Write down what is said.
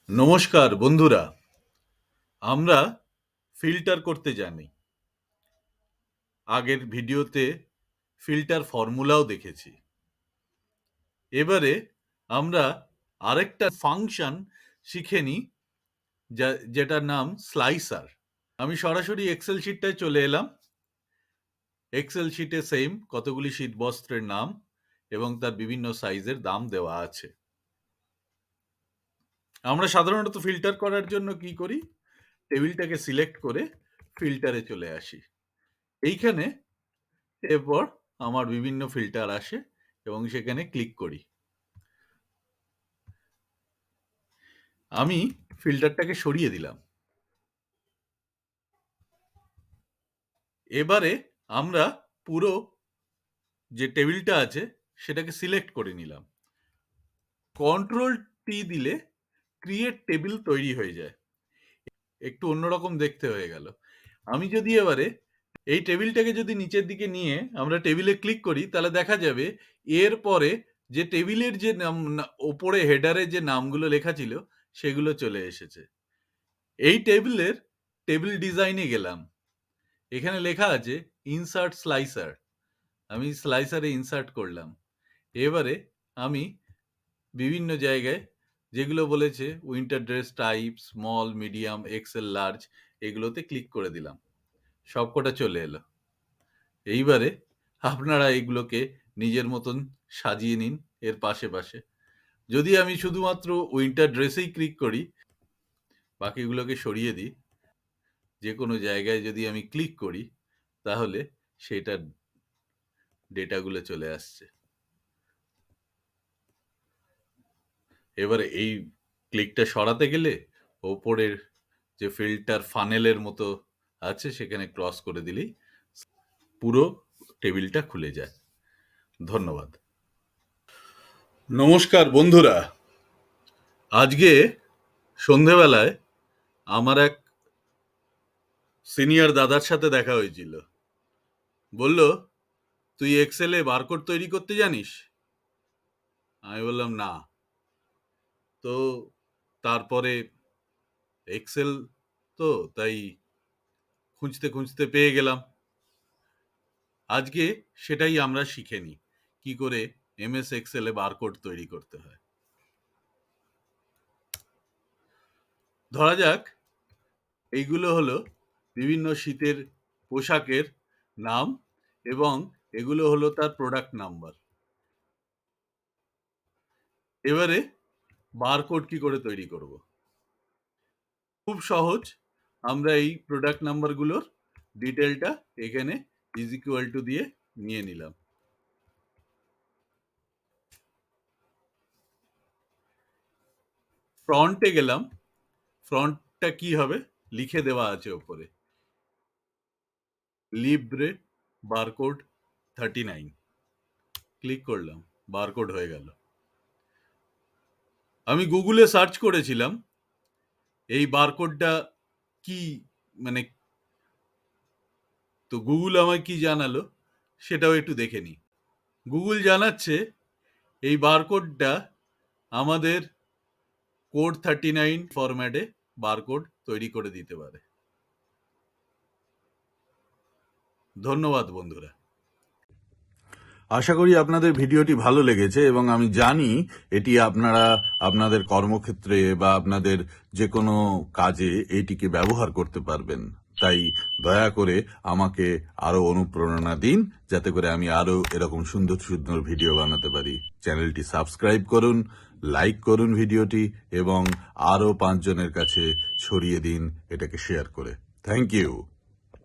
নমস্কার বন্ধুরা, আমরা ফিল্টার করতে জানি। আগের ভিডিওতে ফিল্টার ফর্মুলাও দেখেছি। এবারে আমরা আরেকটা ফাংশন শিখে নিই, যেটার নাম স্লাইসার। আমি সরাসরি এক্সেল শিটটায় চলে এলাম। এক্সেল শিটে সেম কতগুলি শীতবস্ত্রের নাম এবং তার বিভিন্ন সাইজের দাম দেওয়া আছে। আমরা সাধারণত ফিল্টার করার জন্য কি করি? টেবিলটাকে সিলেক্ট করে ফিল্টারে চলে আসি। এইখানে এরপর আমার বিভিন্ন ফিল্টার আসে এবং সেখানে ক্লিক করি। আমি ফিল্টারটাকে সরিয়ে দিলাম। এবারে আমরা পুরো যে টেবিলটা আছে সেটাকে সিলেক্ট করে নিলাম। কন্ট্রোল টি দিলে ক্রিয়েট টেবিল তৈরি হয়ে যায়। একটু অন্যরকম দেখতে হয়ে গেল। আমি যদি এবারে এই টেবিলটাকে যদি নিচের দিকে নিয়ে আমরা টেবিলে ক্লিক করি, তাহলে দেখা যাবে এর পরে যে টেবিলের যে নাম ওপরে হেডারে যে নামগুলো লেখা ছিল সেগুলো চলে এসেছে। এই টেবিলের টেবিল ডিজাইনে গেলাম। এখানে লেখা আছে ইনসার্ট স্লাইসার। আমি স্লাইসারে ইনসার্ট করলাম। এবারে আমি বিভিন্ন জায়গায় যেগুলো বলেছে winter dress type, small, medium, XL, large, এগুলোতে ক্লিক করে দিলাম। সবকটা চলে এলো। এইবারে আপনারা এগুলোকে নিজের মতন সাজিয়ে নিন এর পাশে পাশে। যদি আমি শুধুমাত্র উইন্টার ড্রেসেই ক্লিক করি, বাকিগুলোকে সরিয়ে দিই, যে কোনো জায়গায় যদি আমি ক্লিক করি তাহলে সেটার ডেটাগুলো চলে আসছে। এবারে এই ক্লিকটা সরাতে গেলে ওপরের যে ফিল্টার ফানেলের মতো আছে সেখানে ক্রস করে দিলেই পুরো টেবিলটা খুলে যায়। ধন্যবাদ। নমস্কার বন্ধুরা, আজকে সন্ধেবেলায় আমার এক সিনিয়র দাদার সাথে দেখা হয়েছিল। বলল, তুই এক্সেলে বারকোড তৈরি করতে জানিস? আমি বললাম না। তো তারপরে এক্সেল তো তাই খুঁজতে খুঁজতে পেয়ে গেলাম। আজকে সেটাই আমরা শিখে নিই, কি করে এমএস এক্সেলে বারকোড তৈরি করতে হয়। ধরা যাক এইগুলো হলো বিভিন্ন শীতের পোশাকের নাম এবং এগুলো হলো তার প্রোডাক্ট নাম্বার। এবারে বারকোড কি করে তৈরি করব? খুব সহজ। আমরা এই প্রোডাক্ট নাম্বারগুলোর ডিটেলটা এখানে ইজ ইকুয়াল টু দিয়ে নিয়ে নিলাম। ফ্রন্টে গেলাম। ফ্রন্টটা কি হবে লিখে দেওয়া আছে ওপরে, লিব্রে বারকোড 39। ক্লিক করলাম, বারকোড হয়ে গেল। আমি গুগলে সার্চ করেছিলাম এই বারকোডটা কি, মানে, তো গুগল আমায় কি জানালো সেটাও একটু দেখে নিই। গুগল জানাচ্ছে এই বারকোডটা আমাদের কোড 39 ফরম্যাটে বারকোড তৈরি করে দিতে পারে। ধন্যবাদ বন্ধুরা। আশা করি আপনাদের ভিডিওটি ভালো লেগেছে এবং আমি জানি এটি আপনারা আপনাদের কর্মক্ষেত্রে বা আপনাদের যে কোনো কাজে এটিকে ব্যবহার করতে পারবেন। তাই দয়া করে আমাকে আরো অনুপ্রেরণা দিন, যাতে করে আমি আরো এরকম সুন্দর সুন্দর ভিডিও বানাতে পারি। চ্যানেলটি সাবস্ক্রাইব করুন, লাইক করুন ভিডিওটি এবং আরো 5 জনের কাছে ছড়িয়ে দিন এটাকে শেয়ার করে। Thank you.